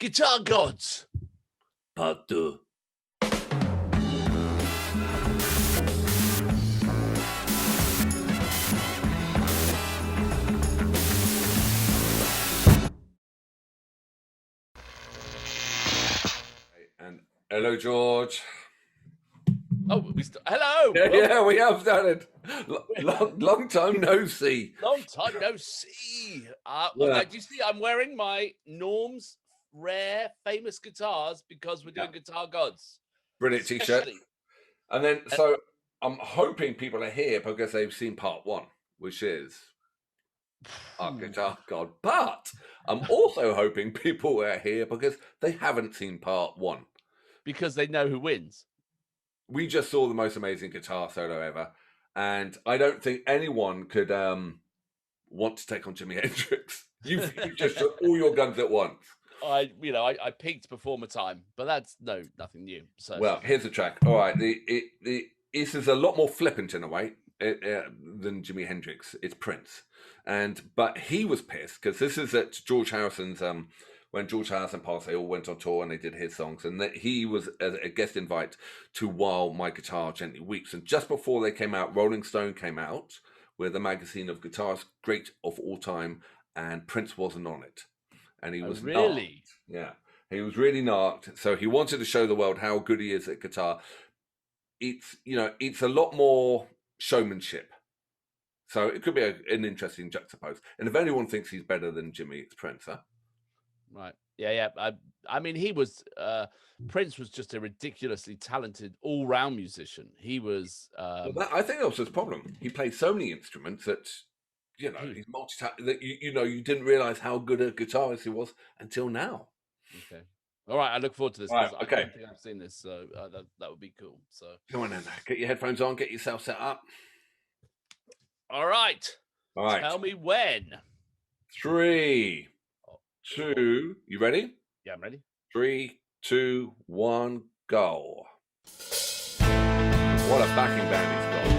Guitar Gods. Part 2. And hello, George. Oh, hello. Yeah, we have done it. Long time no see. Long time no see. Yeah. Okay, do you see? I'm wearing my Norm's rare, famous guitars because we're doing Guitar Gods. Brilliant t-shirt. And then, so I'm hoping people are here because they've seen part 1, which is our Guitar God. But I'm also hoping people are here because they haven't seen part 1. Because they know who wins. We just saw the most amazing guitar solo ever, and I don't think anyone could want to take on Jimi Hendrix. You just took all your guns at once. I peaked before my time, but that's nothing new. So well, here's the track. All right, this is a lot more flippant in a way than Jimi Hendrix. It's Prince, but he was pissed because this is at George Harrison's. When George Harrison passed, they all went on tour and they did his songs. And he was a guest invite to While My Guitar Gently Weeps. And just before they came out, Rolling Stone came out with a magazine of guitarists, great of all time, and Prince wasn't on it. And he was really? Narked. Yeah, he was really narked. So he wanted to show the world how good he is at guitar. It's a lot more showmanship. So it could be an interesting juxtapose. And if anyone thinks he's better than Jimmy, it's Prince, huh? Right. Yeah. I mean, he was Prince was just a ridiculously talented all-round musician. He was. I think that was his problem. He played so many instruments that he's multi-talented. That you didn't realize how good a guitarist he was until now. Okay. All right. I look forward to this. Right, okay. I don't think I've seen this, so that would be cool. So come on then, get your headphones on, get yourself set up. All right. Tell me when. 3, 2, you ready? Yeah, I'm ready. 3, 2, 1, go. What a backing band he's got.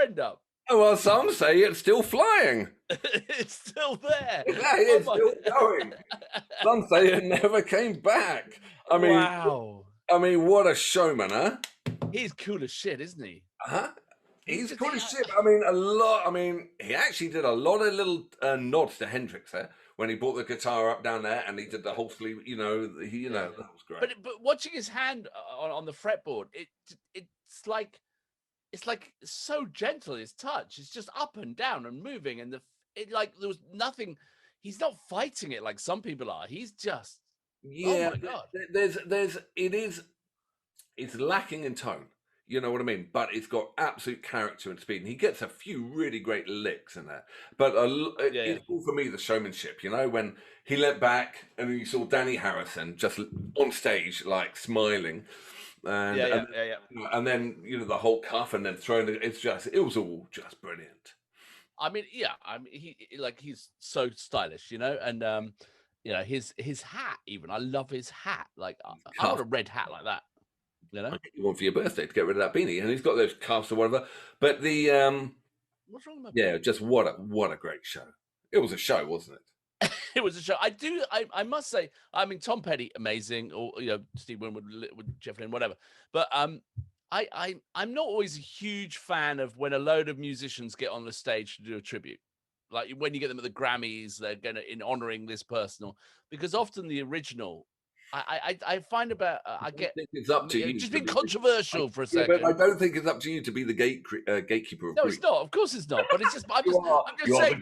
end up? Oh, well, some say it's still flying. It's still there. Yeah, it's still going. Some say it never came back. Wow. I mean, what a showman, huh? He's cool as shit, isn't he? Huh? He's just- cool as shit. I mean, a lot. I mean, he actually did a lot of little nods to Hendrix there when he brought the guitar up down there, and he did the whole sleeve. That was great. But watching his hand on the fretboard, it's like so gentle. His touch, it's just up and down and moving, and there was nothing. He's not fighting it like some people are. He's just Yeah, oh my God. It's lacking in tone. You know what I mean? But it's got absolute character and speed. And he gets a few really great licks in there. But it's all for me the showmanship. You know, when he leant back and you saw Danny Harrison just on stage, like smiling. And then the whole cuff and then throwing it. It was all just brilliant. I mean, he's so stylish, and his hat even. I love his hat. Like I want a red hat like that. I get you one for your birthday to get rid of that beanie, and he's got those cuffs or whatever. But the what's wrong with just what a great show. It was a show, wasn't it? It was a show. I must say, I mean, Tom Petty, amazing, or Steve Winwood with Jeff Lynne, whatever. But I'm not always a huge fan of when a load of musicians get on the stage to do a tribute. Like when you get them at the Grammys, they're in honoring this person, because often the original. I find about I get it's up to you. Just being controversial for a second. But I don't think it's up to you to be the gatekeeper. No, it's not. Of course, it's not. But it's just. I'm just saying.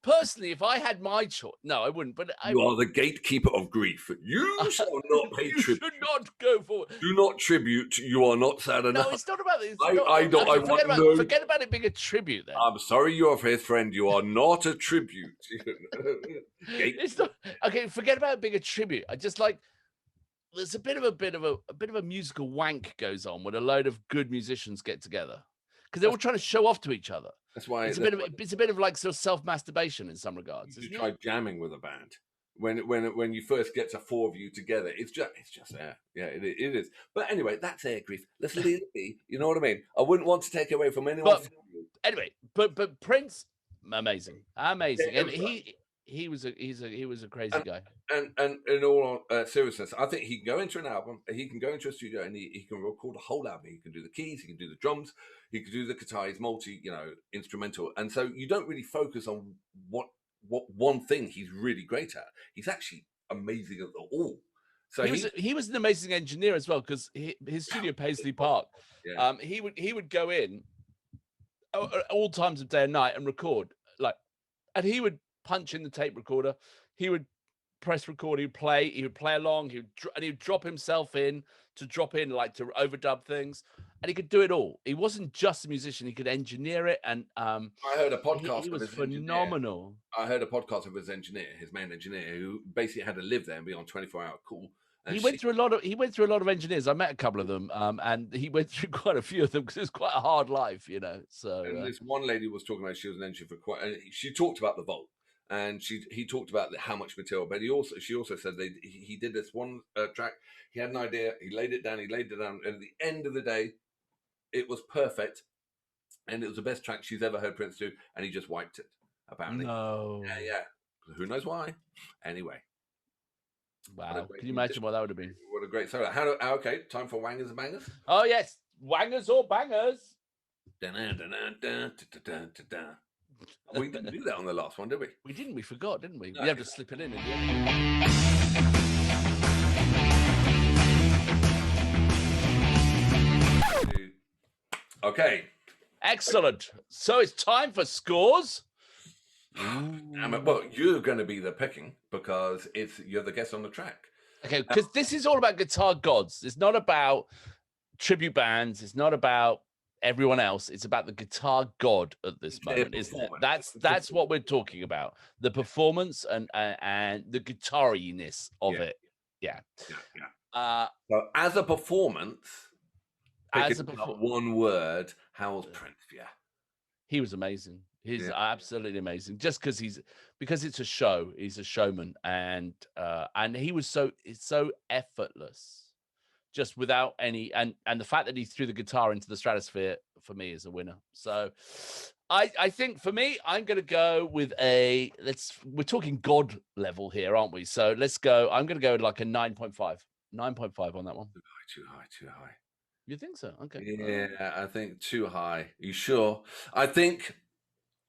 Personally, if I had my choice, no, I wouldn't. But you are the gatekeeper of grief. You shall not pay tribute. You should not go forward. Do not tribute. You are not sad enough. No, it's not about this. Forget about it being a tribute. Then I'm sorry, you're his friend. You are not a tribute. It's not okay. Forget about it being a tribute. I just like. There's a bit of a musical wank goes on when a load of good musicians get together because they're all trying to show off to each other. That's why it's a bit of like sort of self-masturbation in some regards. You try jamming with a band when you first get to four of you together. It's just there. Yeah, it is. But anyway, that's air grief. Let's leave it be. You know what I mean? I wouldn't want to take away from anyone. But Prince, amazing, and he was a crazy guy. And in all seriousness, I think he can go into an album, he can go into a studio, and he can record a whole album. He can do the keys, he can do the drums, he can do the guitar. He's multi, instrumental, and so you don't really focus on what one thing he's really great at. He's actually amazing at all. So he was an amazing engineer as well, because his studio Paisley Park. Yeah. He would go in at all times of day and night and record, and he would punch in the tape recorder. He would press record. He would play along. He would drop himself in to overdub things, and he could do it all. He wasn't just a musician; he could engineer it. And I heard a podcast. He was phenomenal. Engineer. I heard a podcast of his main engineer, who basically had to live there and be on 24-hour call. He went through a lot of engineers. I met a couple of them, and he went through quite a few of them because it's quite a hard life, So and this one lady was talking about she was an engineer for quite. And she talked about the Vault. And he talked about how much material, but she also said he did this one track. He had an idea, he laid it down, and at the end of the day, it was perfect, and it was the best track she's ever heard Prince do, and he just wiped it. Apparently, no, yeah. Who knows why? Anyway, wow. Can you imagine what that would have been? What a great solo! Okay, time for wangers and bangers. Oh yes, wangers or bangers. We didn't do that on the last one, did we? We didn't. We forgot, didn't we? No. We have to slip it in. Okay. Excellent. So it's time for scores. Well, you're going to be the picking because you're the guest on the track. Okay, because this is all about guitar gods. It's not about tribute bands. It's not about everyone else. It's about the guitar god at this moment. That's what we're talking about. The performance and the guitariness of it. Yeah. So as a performance, one word, how was Prince? Yeah. He was amazing. He's absolutely amazing. Just because it's a show, he's a showman, and he was so effortless just without any, and the fact that he threw the guitar into the stratosphere for me is a winner. So I think for me, I'm going to go with we're talking God level here, aren't we? So I'm going to go with like a 9.5 on that one. Too high. You think so? Okay. Yeah, I think too high. Are you sure? I think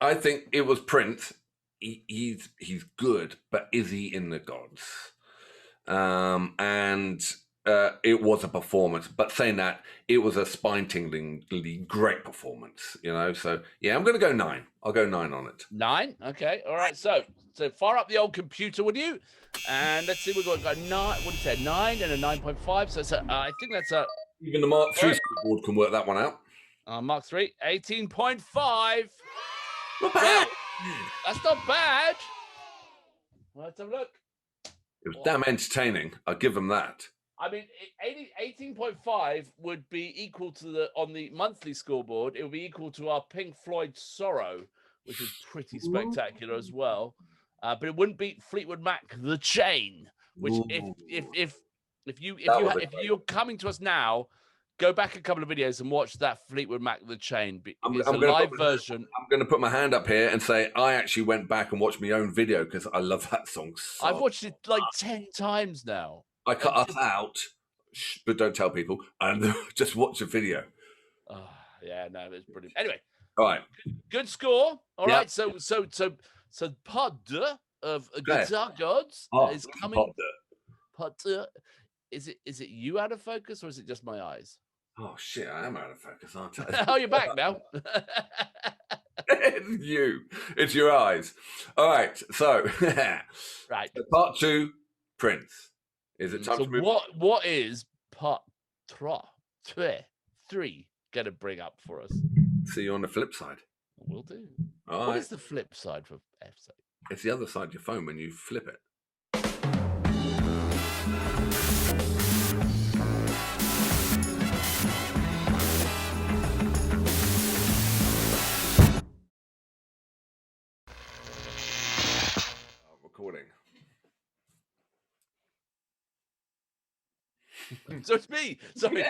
it was Prince. He's good, but is he in the gods? And it was a performance. But saying that, it was a spine-tinglingly great performance. So yeah, I'm going to go 9. I'll go 9 on it. 9. Okay. All right. So fire up the old computer, would you? And let's see. We've got a 9. What did you say? 9 and a 9.5. So I think that's a. Even the Mark III board can work that one out. Mark III, 18.5. Not bad. Well, that's not bad. Let's have a look. It was damn entertaining. I'll give them that. I mean, 18.5 would be equal to on the monthly scoreboard. It would be equal to our Pink Floyd Sorrow, which is pretty spectacular as well. But it wouldn't beat Fleetwood Mac The Chain, which if you're coming to us now, go back a couple of videos and watch that Fleetwood Mac The Chain. It's a live version. I'm going to put my hand up here and say I actually went back and watched my own video because I love that song so I've watched it like 10 times now. I cut us out, but don't tell people, and just watch the video. Oh, yeah, no, it's brilliant. Anyway, all right, good score. All right, so part 2 of Guitar Gods is coming. Part 2. Is it you out of focus or is it just my eyes? Oh shit, I am out of focus, aren't I? Oh, you're back now. It's you. It's your eyes. All right, so right. So part 2, Prince. Is it time to move? What is part 3 going to bring up for us? See you on the flip side. Will do. All what right. is the flip side for F's sake? It's the other side of your phone when you flip it. Recording. So it's me. Sorry.